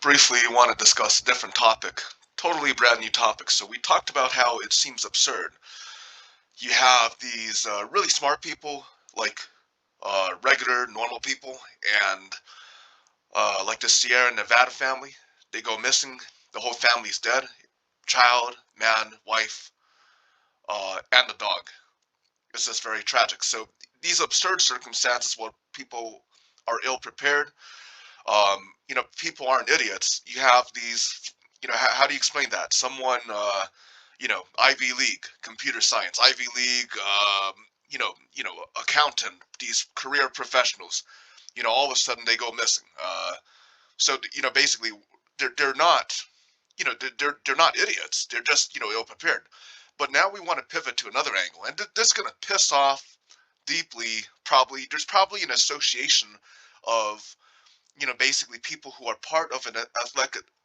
briefly want to discuss a different topic, totally brand new topic. So we talked about how it seems absurd. You have these really smart people, like regular, normal people, and like the Sierra Nevada family. They go missing. The whole family's dead. Child, man, wife, and the dog. It's just very tragic. So these absurd circumstances, where people are ill prepared. People aren't idiots. You have these, how do you explain that? Someone, Ivy League, computer science, Ivy League, accountant, these career professionals, all of a sudden they go missing. Basically, they're not, they're not idiots. They're just, ill prepared. But now we want to pivot to another angle, and this is gonna piss off deeply. Probably there's probably an association of basically people who are part of an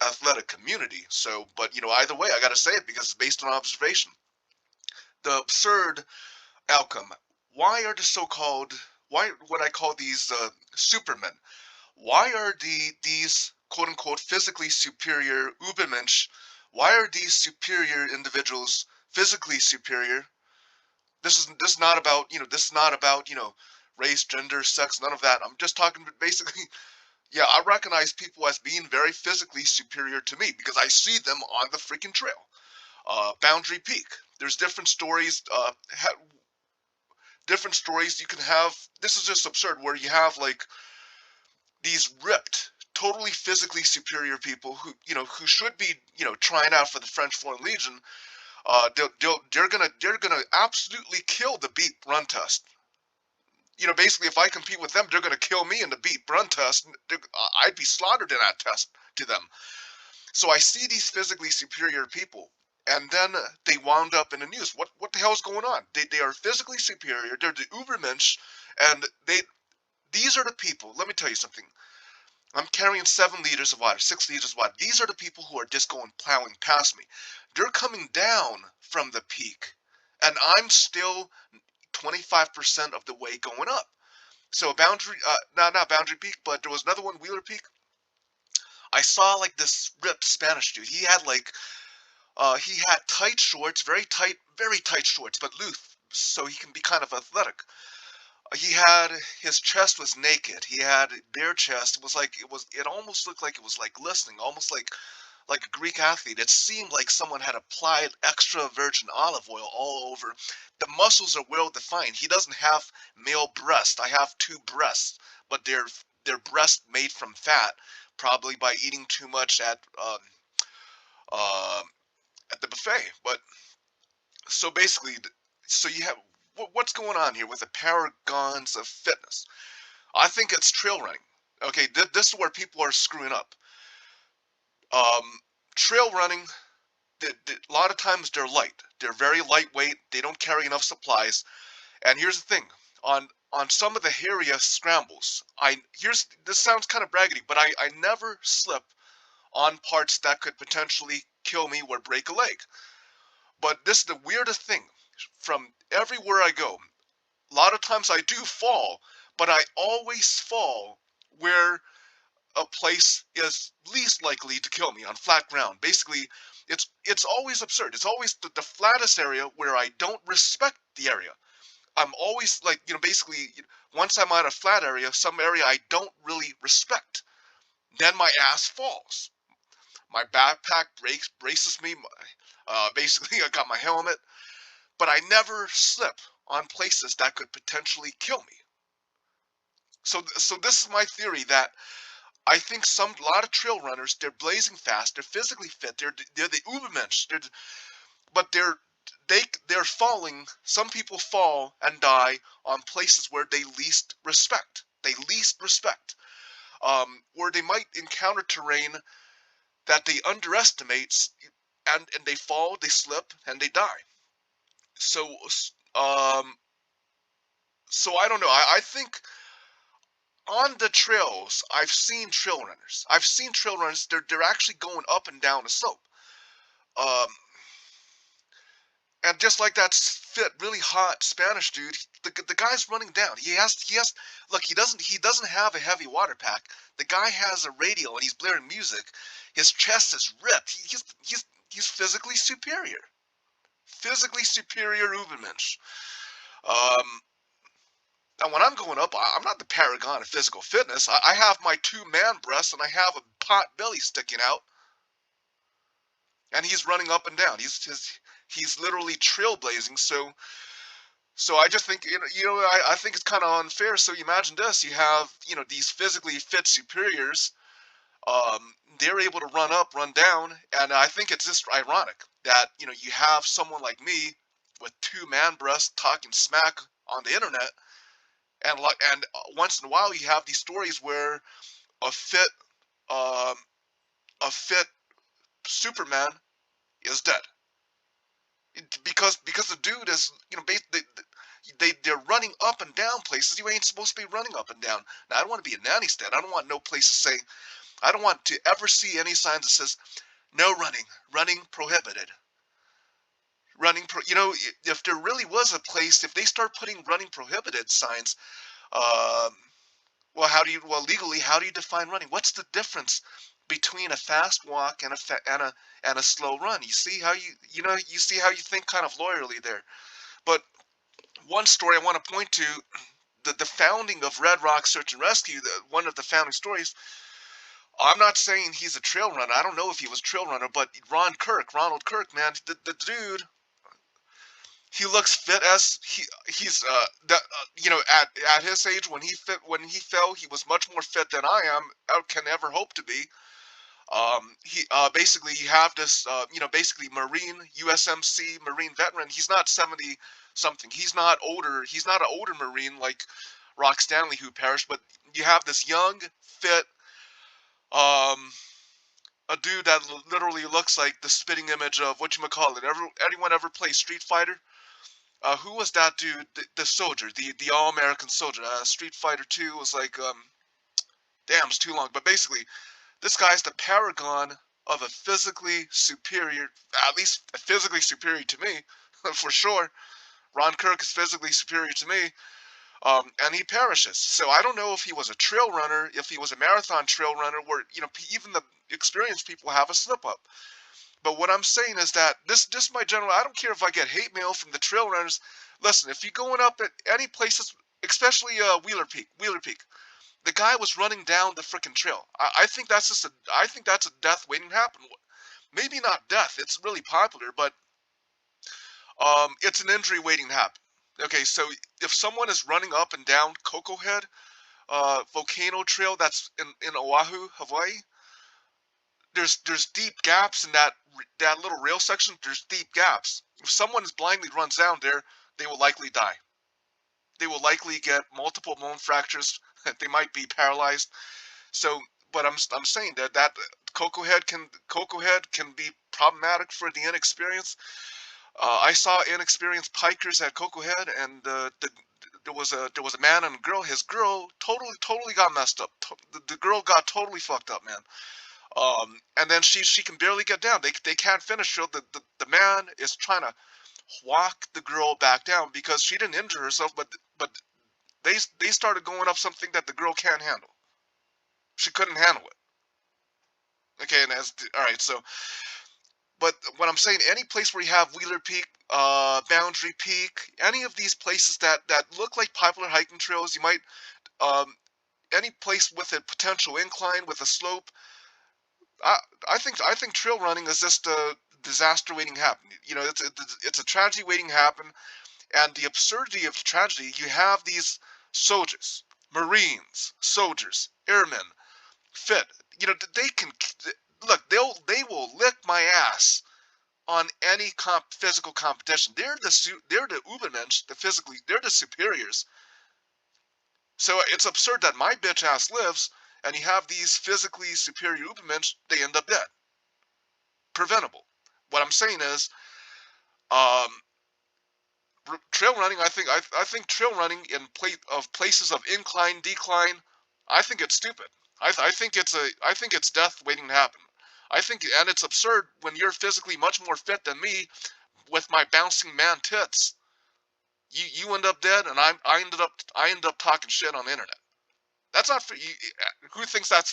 athletic community. So, but either way, I gotta say it because it's based on observation. The absurd outcome. Why are the so-called, why what I call these supermen? Why are these quote unquote physically superior Ubermensch? Why are these superior individuals physically superior? This is not about this is not about race, gender, sex, none of that. I'm just talking basically. Yeah, I recognize people as being very physically superior to me because I see them on the freaking trail. Boundary Peak. There's different stories. Different stories you can have. This is just absurd. Where you have like these ripped, totally physically superior people who should be trying out for the French Foreign Legion. They're gonna absolutely kill the beat run test. Basically, if I compete with them, they're going to kill me in the beat run test. I'd be slaughtered in that test to them. So I see these physically superior people, and then they wound up in the news. What the hell's going on? They are physically superior. They're the Ubermensch, and these are the people. Let me tell you something. I'm carrying 7 liters of water, 6 liters of water. These are the people who are just going plowing past me. They're coming down from the peak, and I'm still 25% of the way going up. So Boundary, not Boundary Peak, but there was another one, Wheeler Peak. I saw like this ripped Spanish dude. He had tight shorts, very tight shorts, but loose, so he can be kind of athletic. He had his chest was naked. He had bare chest. It almost looked like it was like glistening, almost like a Greek athlete. It seemed like someone had applied extra virgin olive oil all over. The muscles are well defined. He doesn't have male breast. I have two breasts, but they're breasts made from fat, probably by eating too much uh, at the buffet. But so basically, so you have what's going on here with the paragons of fitness? I think it's trail running. Okay, this is where people are screwing up. Um, Trail running, a lot of times they're light. They're very lightweight. They don't carry enough supplies. And here's the thing: on some of the hairiest scrambles, this sounds kind of braggedy, but I never slip on parts that could potentially kill me or break a leg. But this is the weirdest thing. From everywhere I go, a lot of times I do fall, but I always fall where a place is least likely to kill me, on flat ground. Basically, it's always absurd. It's always the flattest area where I don't respect the area. I'm always like, basically, once I'm at a flat area, some area I don't really respect, then my ass falls. My backpack braces me. Basically, I got my helmet, but I never slip on places that could potentially kill me. So this is my theory that I think a lot of trail runners, they're blazing fast, they're physically fit, they're the Ubermensch, but they're falling. Some people fall and die on places where they least respect. Where they might encounter terrain that they underestimate, and they fall, they slip, and they die. So um, so I don't know. I think on the trails, I've seen trail runners. I've seen trail runners. They're actually going up and down a slope. Um, And just like that fit, really hot Spanish dude, the guy's running down. Look, he doesn't have a heavy water pack. The guy has a radio and he's blaring music. His chest is ripped. He's physically superior. Physically superior Ubermensch. Um, and when I'm going up, I'm not the paragon of physical fitness. I have my two man breasts and I have a pot belly sticking out, and he's running up and down. He's literally trailblazing. So I just think I think it's kind of unfair. So you imagine this: you have these physically fit superiors. They're able to run up, run down, and I think it's just ironic that you have someone like me with two man breasts talking smack on the internet, and once in a while you have these stories where a fit um, a fit Superman is dead because the dude is they're running up and down places you ain't supposed to be running up and down. Now I don't want to be a nanny state. I don't want no places saying I don't want to ever see any signs that says no running, running prohibited. If there really was a place, if they start putting running prohibited signs, um, well, legally, how do you define running? What's the difference between a fast walk and a slow run? You see how you see how you think kind of lawyerly there. But one story I want to point to, the founding of Red Rock Search and Rescue, one of the founding stories. I'm not saying he's a trail runner. I don't know if he was a trail runner, but Ronald Kirk, man, the dude, he looks fit as he's at his age when he fell, he was much more fit than I can ever hope to be. He basically you have this basically Marine USMC Marine veteran. He's not 70 something. He's not an older Marine like Rock Stanley who perished, but you have this young, fit, um, a dude that literally looks like the spitting image of whatchamacallit. Anyone ever play Street Fighter? Who was that dude? The soldier, the all-American soldier. Street Fighter 2 was like, damn, it's too long. But basically, this guy's the paragon of a physically superior, at least physically superior to me, for sure. Ron Kirk is physically superior to me, and he perishes. So I don't know if he was a trail runner, if he was a marathon trail runner, where even the experienced people have a slip up. But what I'm saying is that this my general. I don't care if I get hate mail from the trail runners. Listen, if you're going up at any places, especially Wheeler Peak, the guy was running down the frickin' trail. I think that's I think that's a death waiting to happen. Maybe not death. It's really popular, but it's an injury waiting to happen. Okay, so if someone is running up and down Coco Head volcano trail that's in Oahu, Hawaii, there's deep gaps in that little rail section. There's deep gaps. If someone blindly runs down there, they will likely die. They will likely get multiple bone fractures. They might be paralyzed. So, but I'm saying that Coco Head can be problematic for the inexperienced. I saw inexperienced pikers at Coco Head, and there was a man and a girl. His girl totally got messed up. The girl got totally fucked up, man. And then she can barely get down. They can't finish her. The man is trying to walk the girl back down because she didn't injure herself, but they started going up something that the girl can't handle. She couldn't handle it. Okay, and all right. So, but what I'm saying, any place where you have Wheeler Peak, Boundary Peak, any of these places that look like popular hiking trails, you might any place with a potential incline with a slope. I think trail running is just a disaster waiting to happen. It's a tragedy waiting to happen, and the absurdity of the tragedy. You have these soldiers, Marines, soldiers, airmen, fit. They can look. They will lick my ass on any physical competition. They're the Ubermensch, they're the superiors. So it's absurd that my bitch ass lives, and you have these physically superior Ubermensch, they end up dead. Preventable. What I'm saying is, um, trail running. I think trail running in places of incline, decline. I think it's stupid. I think it's death waiting to happen. And it's absurd when you're physically much more fit than me, with my bouncing man tits. You end up dead, and I ended up talking shit on the internet. That's not for you. Who thinks that's fair?